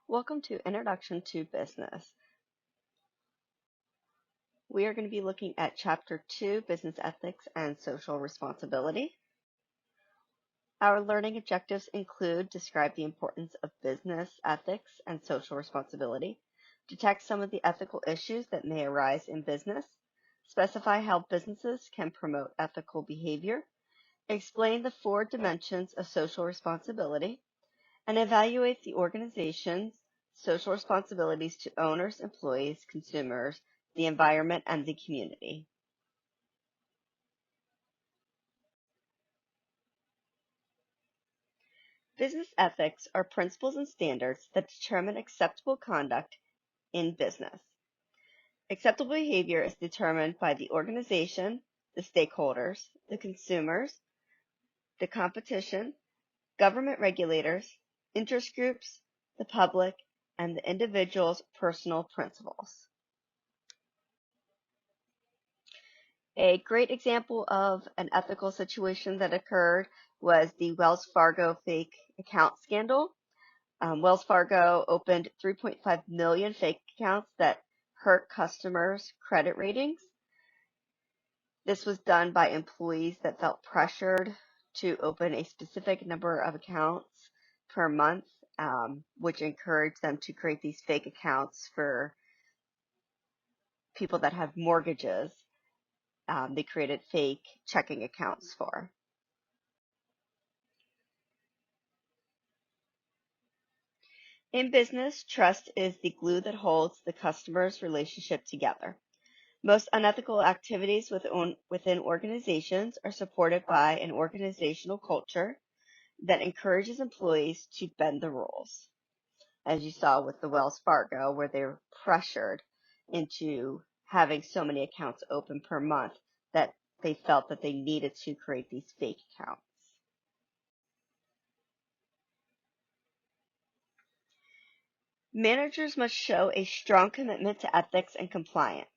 Welcome to Introduction to Business. We are going to be looking at Chapter 2, Business Ethics and Social Responsibility. Our learning objectives include describe the importance of business ethics and social responsibility, detect some of the ethical issues that may arise in business, specify how businesses can promote ethical behavior, explain the 4 dimensions of social responsibility, and evaluate the organization's social responsibilities to owners, employees, consumers, the environment, and the community. Business ethics are principles and standards that determine acceptable conduct in business. Acceptable behavior is determined by the organization, the stakeholders, the consumers, the competition, government regulators, interest groups, the public, and the individual's personal principles. A great example of an ethical situation that occurred was the Wells Fargo fake account scandal. Wells Fargo opened 3.5 million fake accounts that hurt customers' credit ratings. This was done by employees that felt pressured to open a specific number of accounts per month, which encouraged them to create these fake accounts for people that have mortgages. They created fake checking accounts for. In business, trust is the glue that holds the customer's relationship together. Most unethical activities within organizations are supported by an organizational culture that encourages employees to bend the rules, as you saw with the Wells Fargo, where they were pressured into having so many accounts open per month that they felt that they needed to create these fake accounts. Managers must show a strong commitment to ethics and compliance.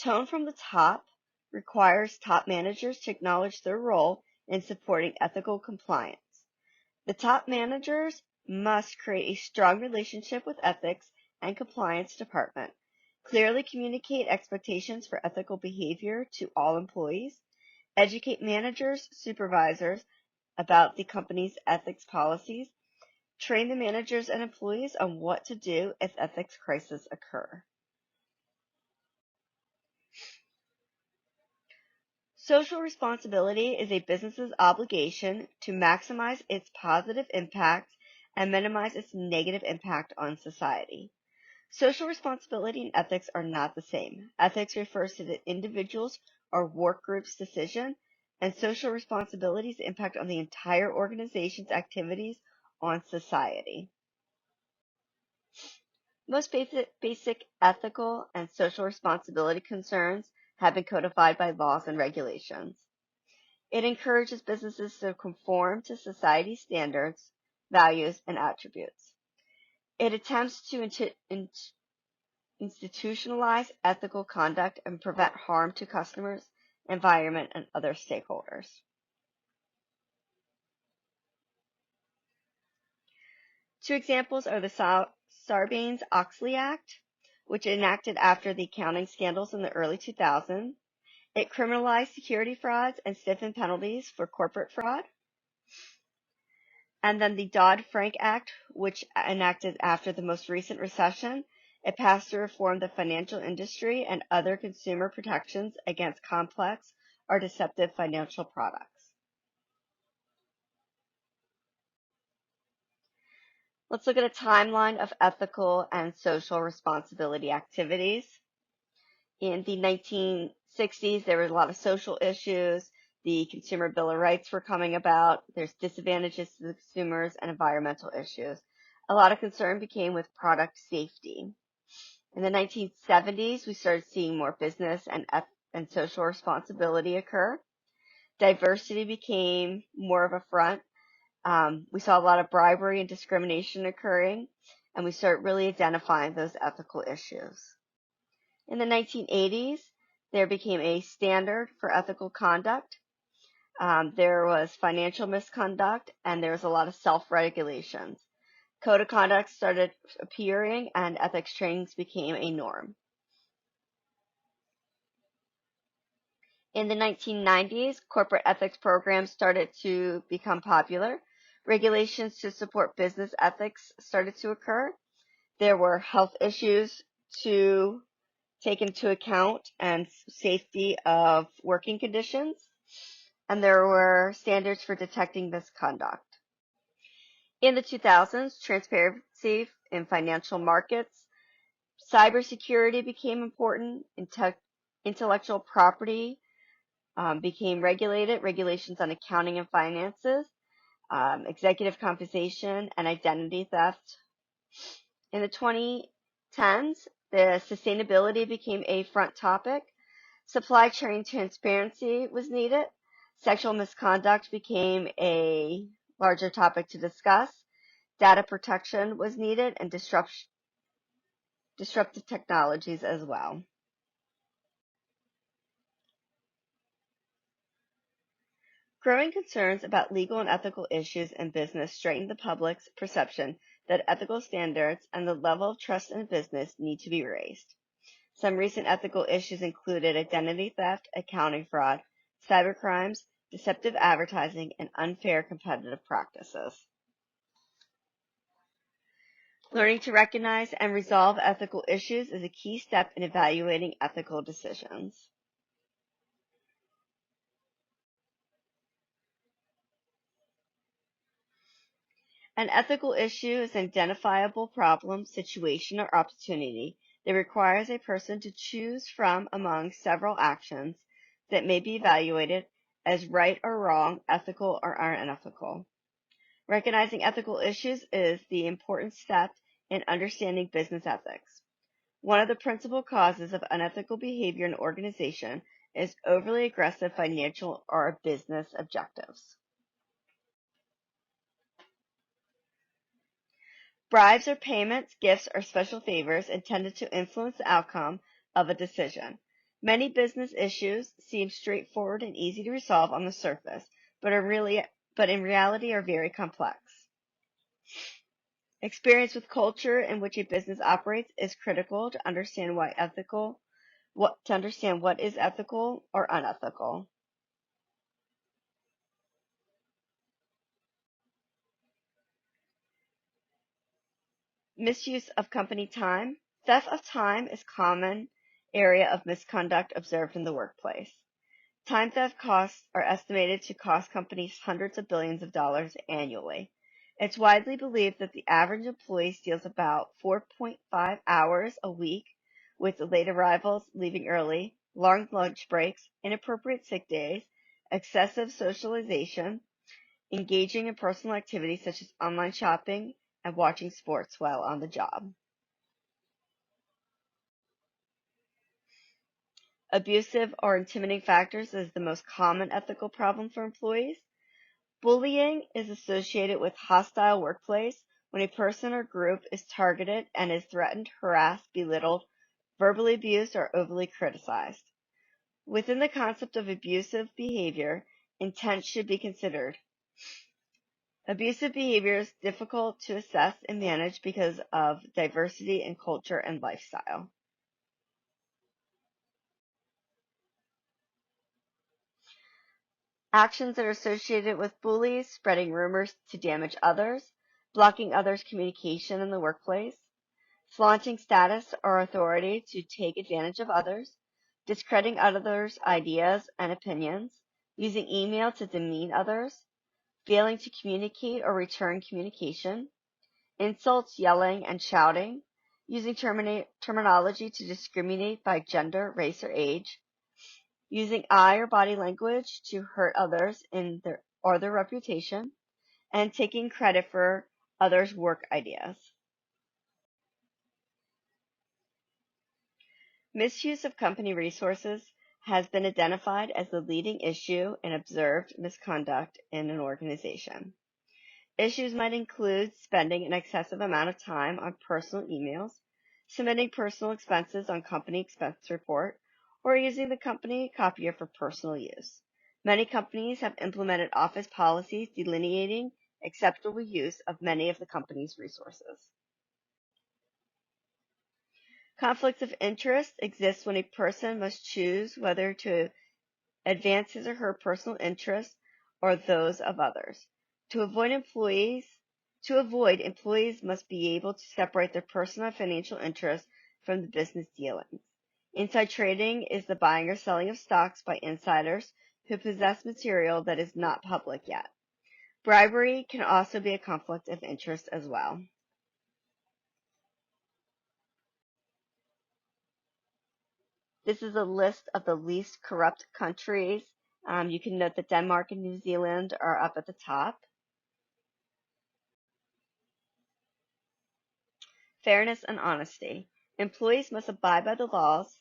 Tone from the top requires top managers to acknowledge their role in supporting ethical compliance. The top managers must create a strong relationship with ethics and compliance department, clearly communicate expectations for ethical behavior to all employees, educate managers, supervisors about the company's ethics policies, train the managers and employees on what to do if ethics crises occur. Social responsibility is a business's obligation to maximize its positive impact and minimize its negative impact on society. Social responsibility and ethics are not the same. Ethics refers to the individual's or work group's decision, and social responsibility's impact on the entire organization's activities on society. Most basic ethical and social responsibility concerns have been codified by laws and regulations. It encourages businesses to conform to society's standards, values, and attributes. It attempts to institutionalize ethical conduct and prevent harm to customers, environment, and other stakeholders. Two examples are the Sarbanes-Oxley Act, which enacted after the accounting scandals in the early 2000s. It criminalized security frauds and stiffened penalties for corporate fraud. And then the Dodd-Frank Act, which enacted after the most recent recession. It passed to reform the financial industry and other consumer protections against complex or deceptive financial products. Let's look at a timeline of ethical and social responsibility activities. In the 1960s, there were a lot of social issues. The Consumer Bill of Rights were coming about. There's disadvantages to the consumers and environmental issues. A lot of concern became with product safety. In the 1970s, we started seeing more business and social responsibility occur. Diversity became more of a front. We saw a lot of bribery and discrimination occurring, and we started really identifying those ethical issues. In the 1980s, there became a standard for ethical conduct. There was financial misconduct, and there was a lot of self-regulations. Code of conduct started appearing and ethics trainings became a norm. In the 1990s, corporate ethics programs started to become popular. Regulations to support business ethics started to occur. There were health issues to take into account and safety of working conditions, and there were standards for detecting misconduct. In the 2000s, transparency in financial markets, cybersecurity became important, intellectual property became regulated, regulations on accounting and finances, executive compensation, and identity theft. In the 2010s, the sustainability became a front topic. Supply chain transparency was needed. Sexual misconduct became a larger topic to discuss. Data protection was needed and disruptive technologies as well. Growing concerns about legal and ethical issues in business straighten the public's perception that ethical standards and the level of trust in business need to be raised. Some recent ethical issues included identity theft, accounting fraud, cybercrimes, deceptive advertising, and unfair competitive practices. Learning to recognize and resolve ethical issues is a key step in evaluating ethical decisions. An ethical issue is an identifiable problem, situation, or opportunity that requires a person to choose from among several actions that may be evaluated as right or wrong, ethical or unethical. Recognizing ethical issues is the important step in understanding business ethics. One of the principal causes of unethical behavior in an organization is overly aggressive financial or business objectives. Bribes or payments, gifts, or special favors intended to influence the outcome of a decision. Many business issues seem straightforward and easy to resolve on the surface, but in reality are very complex. Experience with culture in which a business operates is critical to understand what is ethical or unethical. Misuse of company time. Theft of time is a common area of misconduct observed in the workplace. Time theft costs are estimated to cost companies hundreds of billions of dollars annually. It's widely believed that the average employee steals about 4.5 hours a week, with late arrivals, leaving early, long lunch breaks, inappropriate sick days, excessive socialization, engaging in personal activities such as online shopping and watching sports while on the job. Abusive or intimidating factors is the most common ethical problem for employees. Bullying is associated with hostile workplace when a person or group is targeted and is threatened, harassed, belittled, verbally abused, or overly criticized. Within the concept of abusive behavior, intent should be considered. Abusive behavior is difficult to assess and manage because of diversity in culture and lifestyle. Actions that are associated with bullies, spreading rumors to damage others, blocking others' communication in the workplace, flaunting status or authority to take advantage of others, discrediting others' ideas and opinions, using email to demean others, failing to communicate or return communication, insults, yelling, and shouting, using terminology to discriminate by gender, race, or age, using eye or body language to hurt others in their reputation, and taking credit for others' work ideas. Misuse of company resources has been identified as the leading issue in observed misconduct in an organization. Issues might include spending an excessive amount of time on personal emails, submitting personal expenses on company expense report, or using the company copier for personal use. Many companies have implemented office policies delineating acceptable use of many of the company's resources. Conflicts of interest exist when a person must choose whether to advance his or her personal interests or those of others. To avoid employees must be able to separate their personal and financial interests from the business dealings. Inside trading is the buying or selling of stocks by insiders who possess material that is not public yet. Bribery can also be a conflict of interest as well. This is a list of the least corrupt countries. You can note that Denmark and New Zealand are up at the top. Fairness and honesty. Employees must abide by the laws,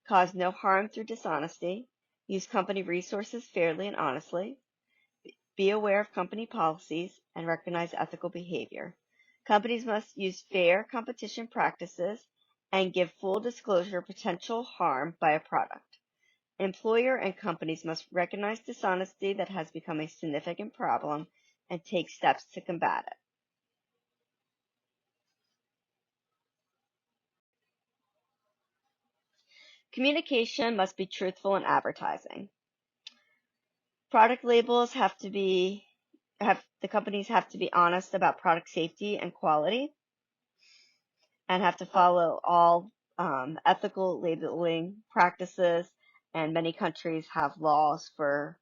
cause no harm through dishonesty, use company resources fairly and honestly, be aware of company policies, and recognize ethical behavior. Companies must use fair competition practices and give full disclosure of potential harm by a product. Employer and companies must recognize dishonesty that has become a significant problem and take steps to combat it. Communication must be truthful in advertising. Product labels the companies have to be honest about product safety and quality and have to follow all ethical labeling practices, and many countries have laws for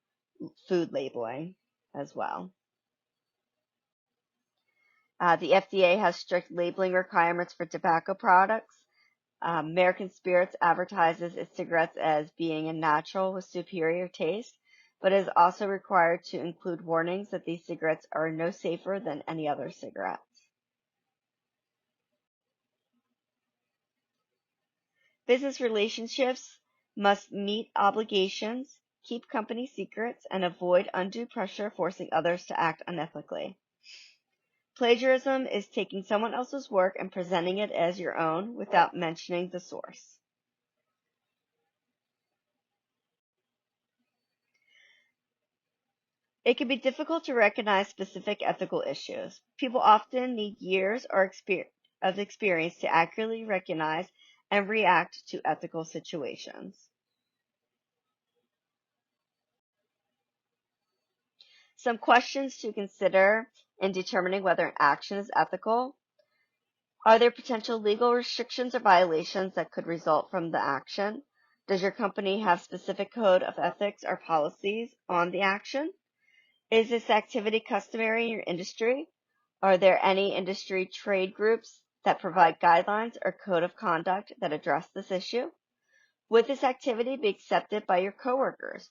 food labeling as well. The FDA has strict labeling requirements for tobacco products. American Spirits advertises its cigarettes as being a natural with superior taste, but is also required to include warnings that these cigarettes are no safer than any other cigarettes. Business relationships must meet obligations, keep company secrets, and avoid undue pressure forcing others to act unethically. Plagiarism is taking someone else's work and presenting it as your own without mentioning the source. It can be difficult to recognize specific ethical issues. People often need years of experience to accurately recognize and react to ethical situations. Some questions to consider in determining whether an action is ethical. Are there potential legal restrictions or violations that could result from the action? Does your company have specific code of ethics or policies on the action? Is this activity customary in your industry? Are there any industry trade groups that provide guidelines or code of conduct that address this issue? Would this activity be accepted by your coworkers?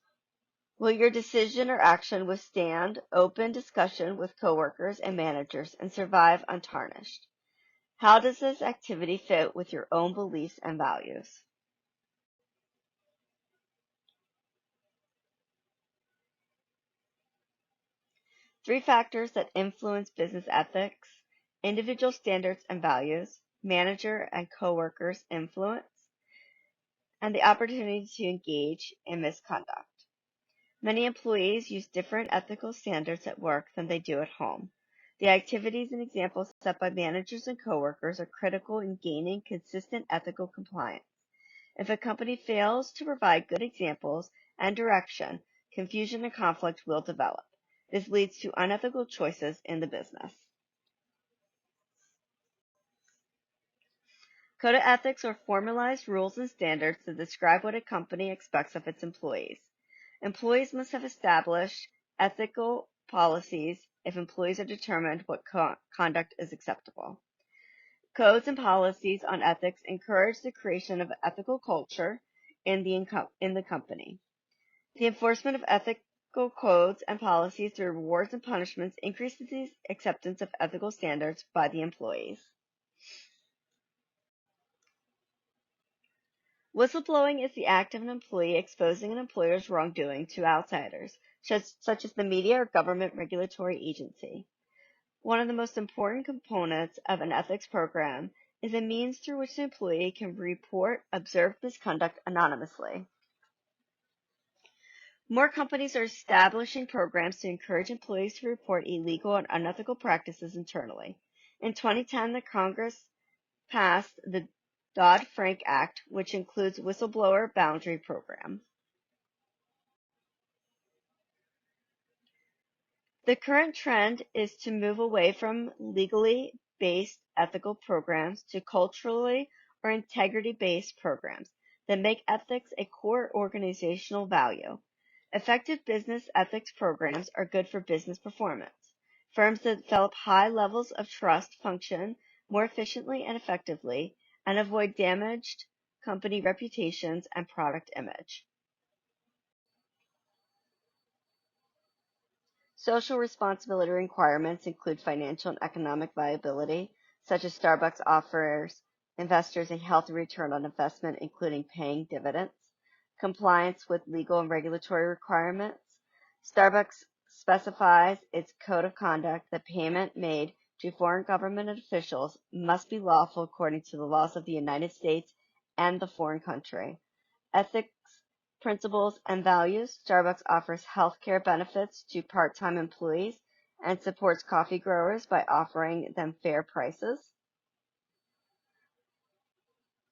Will your decision or action withstand open discussion with coworkers and managers and survive untarnished? How does this activity fit with your own beliefs and values? Three factors that influence business ethics: individual standards and values, manager and coworkers' influence, and the opportunity to engage in misconduct. Many employees use different ethical standards at work than they do at home. The activities and examples set by managers and coworkers are critical in gaining consistent ethical compliance. If a company fails to provide good examples and direction, confusion and conflict will develop. This leads to unethical choices in the business. Code of ethics are formalized rules and standards that describe what a company expects of its employees. Employees must have established ethical policies if employees are determined what conduct is acceptable. Codes and policies on ethics encourage the creation of an ethical culture in the company. The enforcement of ethical codes and policies through rewards and punishments increases the acceptance of ethical standards by the employees. Whistleblowing is the act of an employee exposing an employer's wrongdoing to outsiders, such as the media or government regulatory agency. One of the most important components of an ethics program is a means through which the employee can report observed misconduct anonymously. More companies are establishing programs to encourage employees to report illegal and unethical practices internally. In 2010, the Congress passed the Dodd-Frank Act, which includes whistleblower boundary program. The current trend is to move away from legally based ethical programs to culturally or integrity-based programs that make ethics a core organizational value. Effective business ethics programs are good for business performance. Firms that develop high levels of trust function more efficiently and effectively and avoid damaged company reputations and product image. Social responsibility requirements include financial and economic viability, such as Starbucks offers investors a healthy return on investment, including paying dividends, compliance with legal and regulatory requirements. Starbucks specifies its code of conduct that payment made to foreign government officials must be lawful according to the laws of the United States and the foreign country. Ethics principles and values. Starbucks offers healthcare benefits to part-time employees and supports coffee growers by offering them fair prices.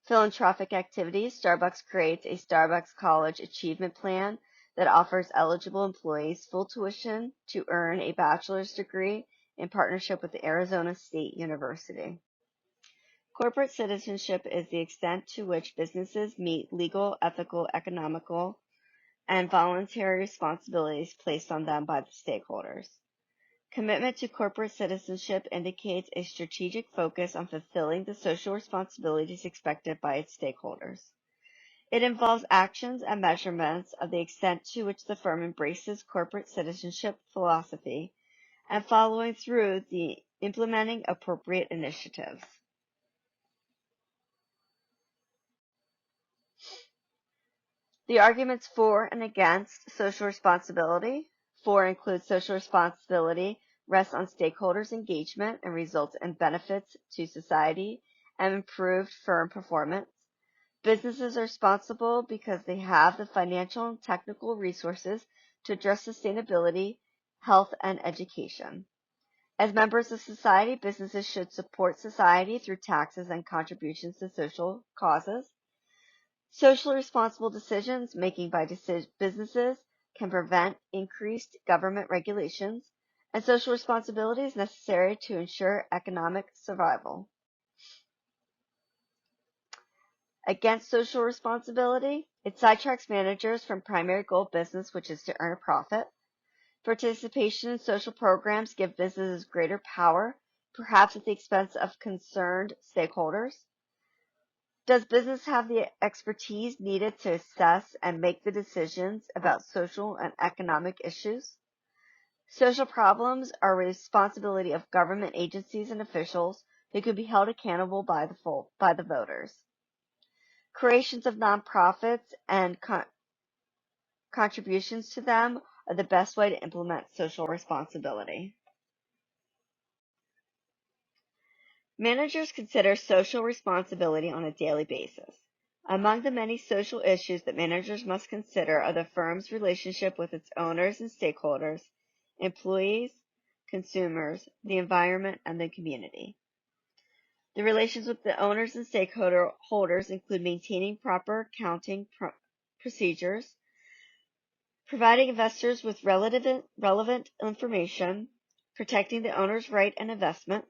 Philanthropic activities. Starbucks creates a Starbucks College Achievement Plan that offers eligible employees full tuition to earn a bachelor's degree in partnership with the Arizona State University. Corporate citizenship is the extent to which businesses meet legal, ethical, economical, and voluntary responsibilities placed on them by the stakeholders. Commitment to corporate citizenship indicates a strategic focus on fulfilling the social responsibilities expected by its stakeholders. It involves actions and measurements of the extent to which the firm embraces corporate citizenship philosophy and following through the implementing appropriate initiatives. The arguments for and against social responsibility. For includes social responsibility rests on stakeholders' engagement and results in benefits to society and improved firm performance. Businesses are responsible because they have the financial and technical resources to address sustainability, health, and education. As members of society, businesses should support society through taxes and contributions to social causes. Socially responsible decisions making by businesses can prevent increased government regulations, and social responsibility is necessary to ensure economic survival. Against social responsibility, it sidetracks managers from primary goal of business, which is to earn a profit. Participation in social programs give businesses greater power, perhaps at the expense of concerned stakeholders. Does business have the expertise needed to assess and make the decisions about social and economic issues? Social problems are a responsibility of government agencies and officials who can be held accountable by the voters. Creations of nonprofits and contributions to them are the best way to implement social responsibility. Managers consider social responsibility on a daily basis. Among the many social issues that managers must consider are the firm's relationship with its owners and stakeholders, employees, consumers, the environment, and the community. The relations with the owners and stakeholders include maintaining proper accounting procedures, providing investors with relevant information, protecting the owner's right and investments.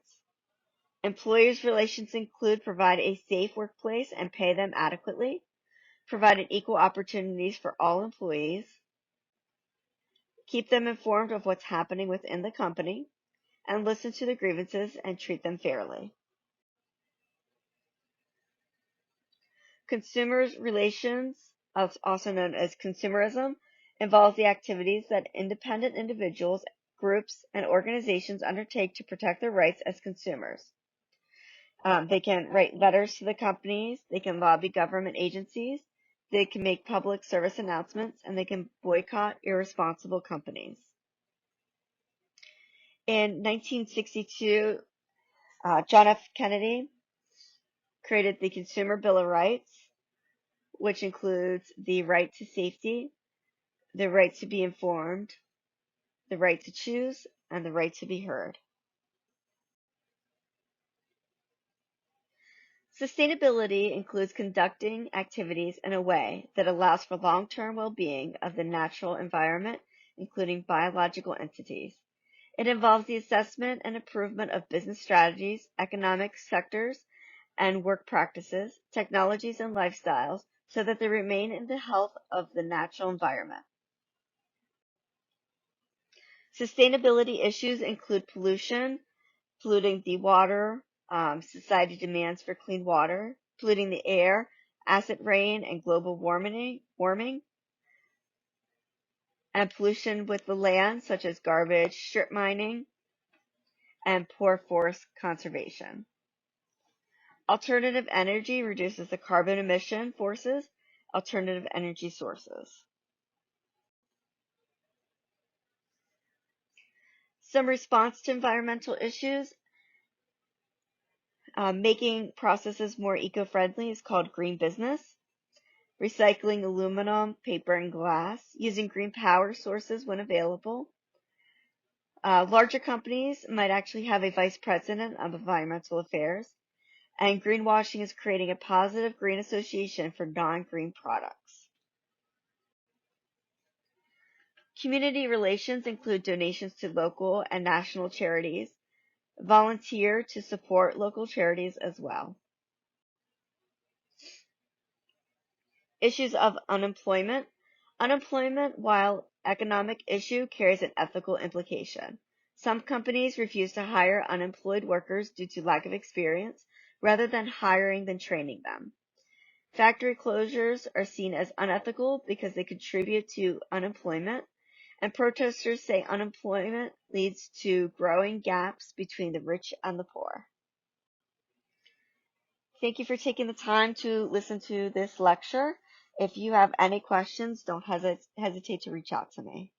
Employers' relations include provide a safe workplace and pay them adequately, provide equal opportunities for all employees, keep them informed of what's happening within the company, and listen to the grievances and treat them fairly. Consumer relations, also known as consumerism, involves the activities that independent individuals, groups, and organizations undertake to protect their rights as consumers. They can write letters to the companies, they can lobby government agencies, they can make public service announcements, and they can boycott irresponsible companies. In 1962, John F. Kennedy created the Consumer Bill of Rights, which includes the right to safety, the right to be informed, the right to choose, and the right to be heard. Sustainability includes conducting activities in a way that allows for long-term well-being of the natural environment, including biological entities. It involves the assessment and improvement of business strategies, economic sectors, and work practices, technologies, and lifestyles so that they remain in the health of the natural environment. Sustainability issues include pollution, polluting the water, society demands for clean water, polluting the air, acid rain, and global warming, and pollution with the land, such as garbage, strip mining, and poor forest conservation. Alternative energy reduces the carbon emission forces, alternative energy sources. Some response to environmental issues, making processes more eco-friendly is called green business. Recycling aluminum, paper, and glass, using green power sources when available. Larger companies might actually have a vice president of environmental affairs, and greenwashing is creating a positive green association for non-green products. Community relations include donations to local and national charities, volunteer to support local charities as well. Issues of unemployment. Unemployment, while economic issue, carries an ethical implication. Some companies refuse to hire unemployed workers due to lack of experience, rather than hiring than training them. Factory closures are seen as unethical because they contribute to unemployment, and protesters say unemployment leads to growing gaps between the rich and the poor. Thank you for taking the time to listen to this lecture. If you have any questions, don't hesitate to reach out to me.